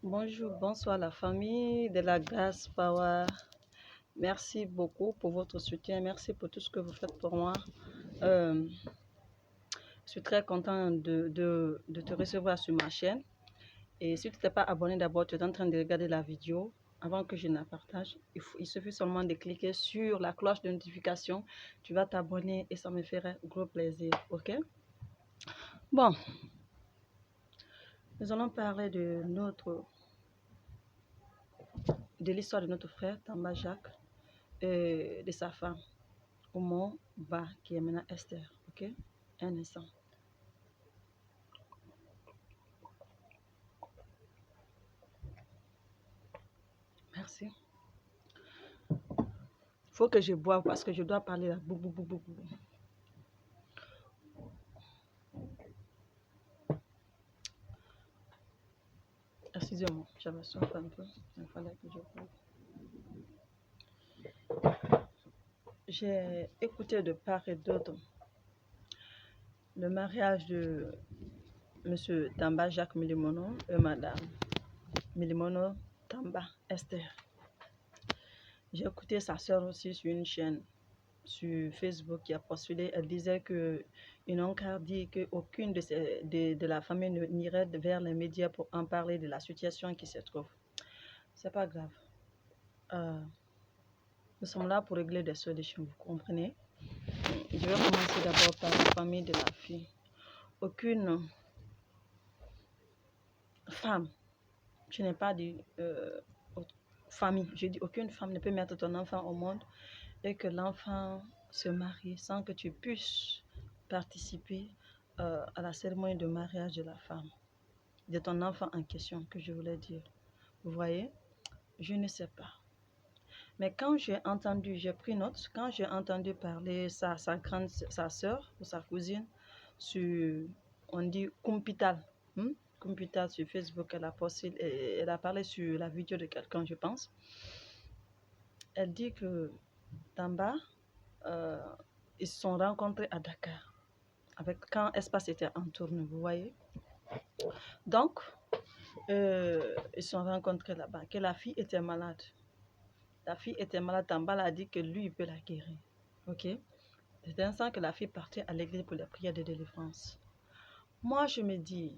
Bonjour, bonsoir la famille de la Grâce Power. Merci beaucoup pour votre soutien. Merci pour tout ce que vous faites pour moi. Je suis très content de te recevoir sur ma chaîne. Et si tu n'es pas abonné d'abord, tu es en train de regarder la vidéo. Avant que je la partage, il suffit seulement de cliquer sur la cloche de notification. Tu vas t'abonner et ça me ferait gros plaisir. Ok? Bon, nous allons parler de l'histoire de notre frère Tamba Jacques et de sa femme. Oumou Ba, qui est maintenant Esther. Ok? Un instant. Merci. Il faut que je boive parce que je dois parler là. Bou, bou, bou, bou, bou. Excusez-moi, j'avais soif un peu. Il fallait que je boive. J'ai écouté de part et d'autre le mariage de M. Tamba Jacques Milimono et Madame Milimono Tamba Esther. J'ai écouté sa soeur aussi sur une chaîne sur Facebook qui a postulé. Elle disait qu'ils n'ont qu'à dire qu'aucune de la famille n'irait vers les médias pour en parler de la situation qui se trouve. C'est pas grave. Nous sommes là pour régler des solutions, vous comprenez? Je vais commencer d'abord par la famille de la fille. Aucune femme, je n'ai pas dit famille, je dis aucune femme ne peut mettre ton enfant au monde et que l'enfant se marie sans que tu puisses participer à la cérémonie de mariage de la femme, de ton enfant en question, que je voulais dire. Vous voyez, je ne sais pas. Mais quand j'ai entendu, j'ai pris note, quand j'ai entendu parler sa soeur ou sa cousine sur, on dit Kumpital, Kumpital sur Facebook, elle a parlé sur la vidéo de quelqu'un, je pense. Elle dit que Tamba, ils se sont rencontrés à Dakar, quand Espace était en tournée, vous voyez. Donc, ils se sont rencontrés là-bas, que la fille était malade. La fille était malade, Tamba a dit que lui, il peut la guérir. Ok? C'est ainsi que la fille partait à l'église pour la prière de délivrance. Moi, je me dis,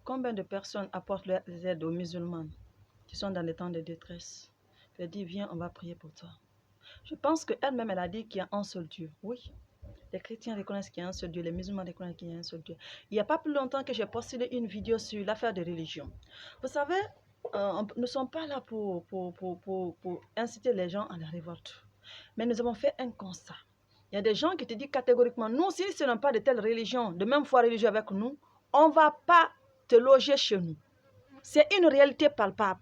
combien de personnes apportent leurs aides aux musulmans qui sont dans des temps de détresse? Elle dit, viens, on va prier pour toi. Je pense qu'elle-même, elle a dit qu'il y a un seul Dieu. Oui, les chrétiens reconnaissent qu'il y a un seul Dieu, les musulmans reconnaissent qu'il y a un seul Dieu. Il n'y a pas plus longtemps que j'ai posté une vidéo sur l'affaire de religion. Vous savez, nous ne sommes pas là pour inciter les gens à la révolte. Mais nous avons fait un constat. Il y a des gens qui te disent catégoriquement, nous, si ce n'est pas de telle religion, de même foi religieuse avec nous, on ne va pas te loger chez nous. C'est une réalité palpable.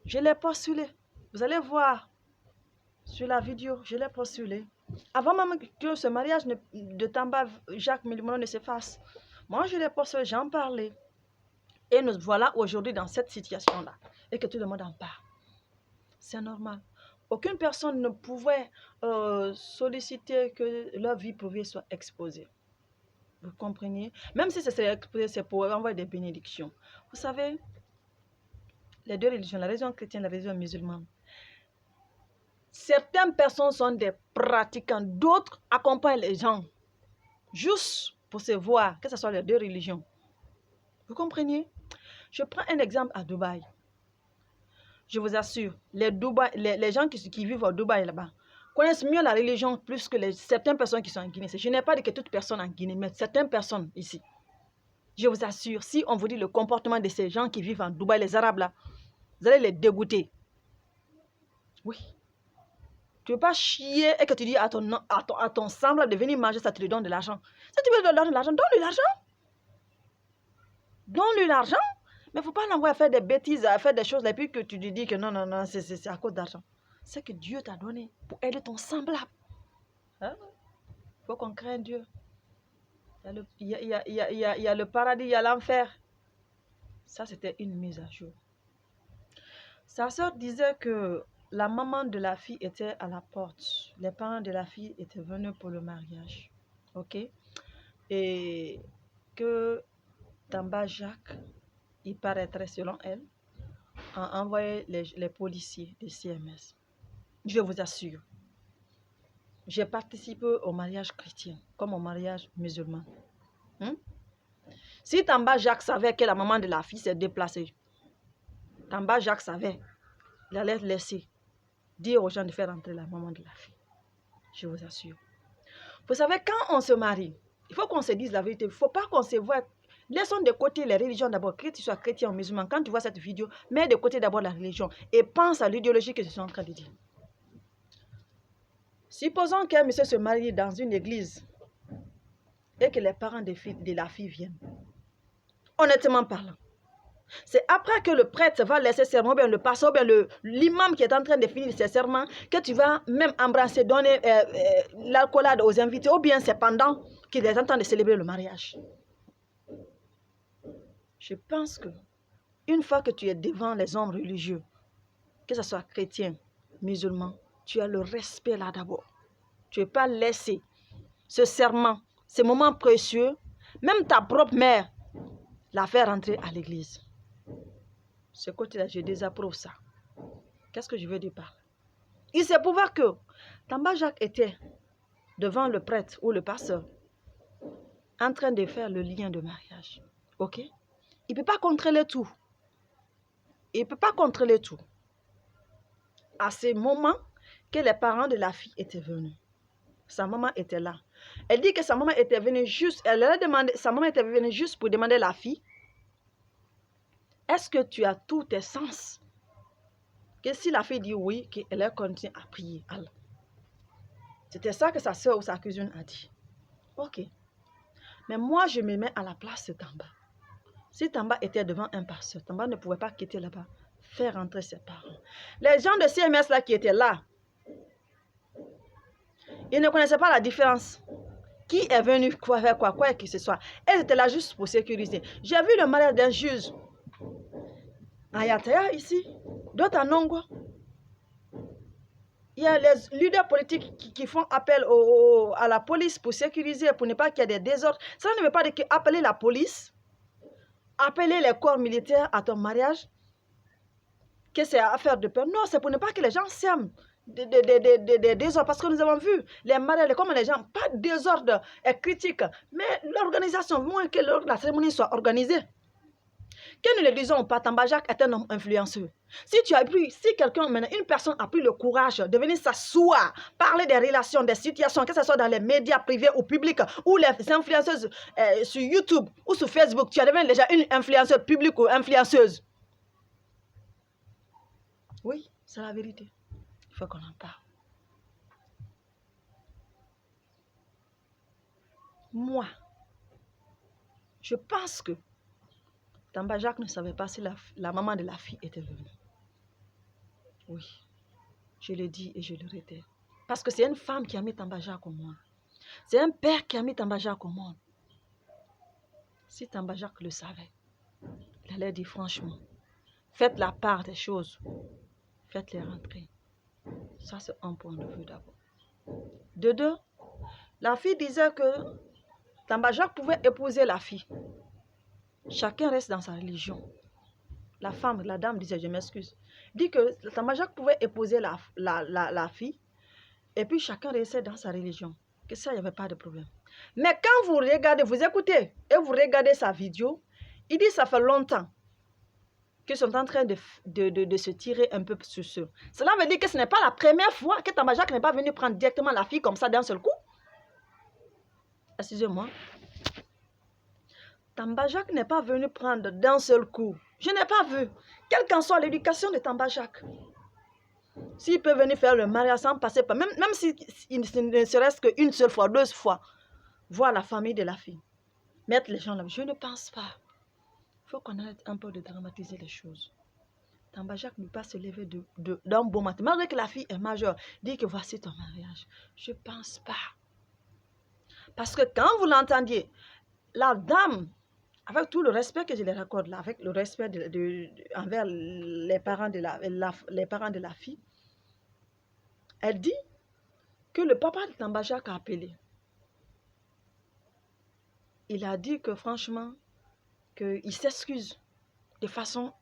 Je l'ai postulé. Vous allez voir sur la vidéo, je l'ai postulé. Avant même que ce mariage de Tamba Jacques Milimono ne se fasse, moi je l'ai postulé, j'en parlais. Et nous voilà aujourd'hui dans cette situation-là. Et que tout le monde en parle. C'est normal. Aucune personne ne pouvait solliciter que leur vie privée soit exposée. Vous comprenez? Même si ce serait exposé, c'est pour envoyer des bénédictions. Vous savez, les deux religions, la religion chrétienne et la religion musulmane, certaines personnes sont des pratiquants, d'autres accompagnent les gens juste pour se voir, que ce soit les deux religions. Vous comprenez? Je prends un exemple à Dubaï. Je vous assure, les gens qui vivent au Dubaï là-bas connaissent mieux la religion plus que certaines personnes qui sont en Guinée. Je n'ai pas dit que toute personne en Guinée, mais certaines personnes ici. Je vous assure, si on vous dit le comportement de ces gens qui vivent en Dubaï, les Arabes là, vous allez les dégoûter. Oui. Tu ne veux pas chier et que tu dis à ton semblable de venir manger ça, tu lui donnes de l'argent. Si tu veux lui donner de l'argent, donne-lui l'argent. Donne-lui l'argent. Mais il ne faut pas l'envoyer à faire des bêtises, à faire des choses, et puis que tu lui dis que non, non, non, c'est à cause d'argent. C'est que Dieu t'a donné pour aider ton semblable. Il faut qu'on craigne Dieu. Il y a le paradis, il y a l'enfer. Ça, c'était une mise à jour. Sa soeur disait que la maman de la fille était à la porte. Les parents de la fille étaient venus pour le mariage. Ok? Et que Tamba Jacques, il paraîtrait selon elle, a envoyé les policiers de CMS. Je vous assure, j'ai participé au mariage chrétien comme au mariage musulman. Si Tamba Jacques savait que la maman de la fille s'est déplacée, Tamba Jacques savait, il allait laisser dire aux gens de faire entrer la maman de la fille. Je vous assure. Vous savez, quand on se marie, il faut qu'on se dise la vérité. Il ne faut pas qu'on se voit. Laissons de côté les religions d'abord, que tu sois chrétien ou musulman. Quand tu vois cette vidéo, mets de côté d'abord la religion et pense à l'idéologie que je suis en train de dire. Supposons qu'un monsieur se marie dans une église et que les parents de la fille viennent. Honnêtement parlant, c'est après que le prêtre va laisser serment, ou bien le pasteur, ou bien l'imam qui est en train de finir ses serments, que tu vas même embrasser, donner l'alcoolade aux invités, ou bien c'est pendant qu'il est en train de célébrer le mariage. Je pense que une fois que tu es devant les hommes religieux, que ce soit chrétien, musulman, tu as le respect là d'abord. Tu ne peux pas laisser ce serment, ce moment précieux, même ta propre mère, la faire entrer à l'église. Ce côté-là, je désapprouve ça. Qu'est-ce que je veux dire par là? Il se pouvait que Tamba Jacques était devant le prêtre ou le pasteur en train de faire le lien de mariage. Ok? Il ne peut pas contrôler tout. Il ne peut pas contrôler tout. À ce moment que les parents de la fille étaient venus, sa maman était là. Elle dit que sa maman était venue juste, sa maman était venue juste pour demander à la fille, est-ce que tu as tous tes sens? Que si la fille dit oui, qu'elle continue à prier. C'était ça que sa soeur ou sa cousine a dit. Ok. Mais moi, je me mets à la place de Tamba. Si Tamba était devant un pasteur, Tamba ne pouvait pas quitter là-bas, faire entrer ses parents. Les gens de CMS là qui étaient là, ils ne connaissaient pas la différence. Qui est venu faire quoi que ce soit. Elles étaient là juste pour sécuriser. J'ai vu le mariage d'un juge à Yataya ici, d'autres à Nongo. Il y a les leaders politiques qui font appel à la police pour sécuriser, pour ne pas qu'il y ait des désordres. Ça ne veut pas dire qu'appeler la police, appeler les corps militaires à ton mariage, que c'est affaire de peur. Non, c'est pour ne pas que les gens s'aiment des désordres. Parce que nous avons vu les mariages, comment les gens, pas de désordre critique, mais l'organisation, moins que la cérémonie soit organisée. Que nous le disons pas, Tamba Jacques est un homme influenceur. Si quelqu'un, une personne a pris le courage de venir s'asseoir, parler des relations, des situations, que ce soit dans les médias privés ou publics, ou les influenceuses sur YouTube ou sur Facebook, tu as devenu déjà une influenceuse publique ou influenceuse. Oui, c'est la vérité. Il faut qu'on en parle. Moi, je pense que Tamba Jacques ne savait pas si la maman de la fille était venue. Oui, je le dis et je le répète. Parce que c'est une femme qui a mis Tamba Jacques au monde. C'est un père qui a mis Tamba Jacques au monde. Si Tamba Jacques le savait, il allait dire franchement, faites la part des choses, faites-les rentrer. Ça, c'est un point de vue d'abord. De deux, la fille disait que Tamba Jacques pouvait épouser la fille. Chacun reste dans sa religion. La femme, la dame disait, je m'excuse, dit que Tamba Jacques pouvait épouser la fille et puis chacun restait dans sa religion. Que ça, il n'y avait pas de problème. Mais quand vous regardez, vous écoutez et vous regardez sa vidéo, il dit que ça fait longtemps qu'ils sont en train de se tirer un peu sur ce. Cela veut dire que ce n'est pas la première fois que Tamba Jacques n'est pas venu prendre directement la fille comme ça d'un seul coup. Excusez-moi. Tamba Jacques n'est pas venu prendre d'un seul coup. Je n'ai pas vu. Quelle qu'en soit l'éducation de Tamba Jacques. S'il peut venir faire le mariage sans passer par... Même s'il ne serait-ce qu'une seule fois, 2 fois, voir la famille de la fille. Mettre les gens là. Je ne pense pas. Il faut qu'on arrête un peu de dramatiser les choses. Tamba Jacques ne peut pas se lever d'un bon matin. Malgré que la fille est majeure, dit que voici ton mariage. Je ne pense pas. Parce que quand vous l'entendiez, la dame, avec tout le respect que je les raccorde là, avec le respect envers les parents de la fille, elle dit que le papa de Tamba Jacques a appelé. Il a dit que franchement, qu'il s'excuse de façon,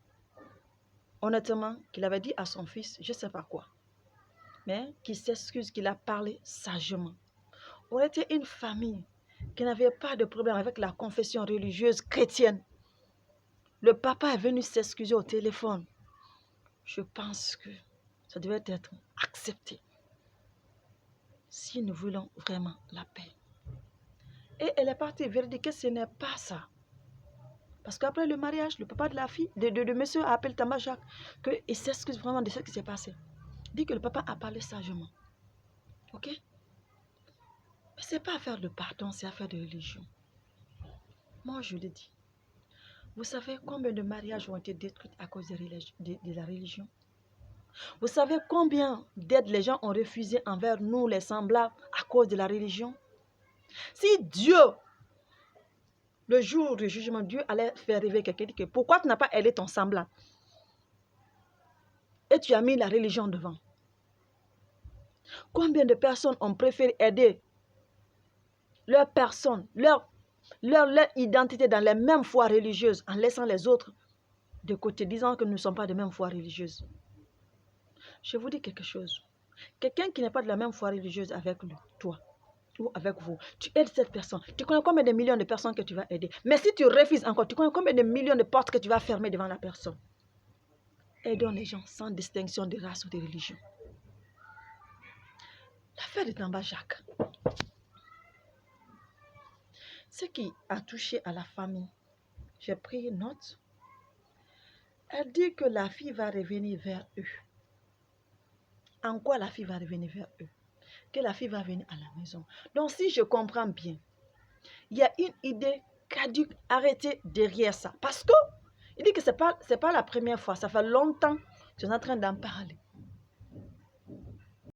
honnêtement, qu'il avait dit à son fils, je ne sais pas quoi. Mais qu'il s'excuse, qu'il a parlé sagement. On était une famille qui n'avait pas de problème avec la confession religieuse chrétienne. Le papa est venu s'excuser au téléphone. Je pense que ça devait être accepté si nous voulons vraiment la paix. Et elle est partie vérifier que ce n'est pas ça. Parce qu'après le mariage, le papa de la fille, de monsieur appelle Tamba Jacques, qu'il s'excuse vraiment de ce qui s'est passé. Dit que le papa a parlé sagement. Ok? Mais ce n'est pas affaire de pardon, c'est affaire de religion. Moi, je le dis. Vous savez combien de mariages ont été détruits à cause de la religion? Vous savez combien d'aides les gens ont refusé envers nous, les semblables, à cause de la religion? Si Dieu, le jour du jugement, Dieu allait faire rêver quelqu'un, dit que pourquoi tu n'as pas aidé ton semblable? Et tu as mis la religion devant. Combien de personnes ont préféré aider leur personne, leur identité dans les mêmes foi religieuses en laissant les autres de côté, disant que nous ne sommes pas de même foi religieuse? Je vous dis quelque chose. Quelqu'un qui n'est pas de la même foi religieuse avec lui, toi ou avec vous, tu aides cette personne. Tu connais combien de millions de personnes que tu vas aider. Mais si tu refuses encore, tu connais combien de millions de portes que tu vas fermer devant la personne. Aidons les gens sans distinction de race ou de religion. L'affaire de Tamba Jacques. Ce qui a touché à la famille, j'ai pris note. Elle dit que la fille va revenir vers eux. En quoi la fille va revenir vers eux? Que la fille va venir à la maison. Donc si je comprends bien, il y a une idée caduque arrêtée derrière ça. Parce que il dit que ce n'est pas la première fois. Ça fait longtemps que tu es en train d'en parler.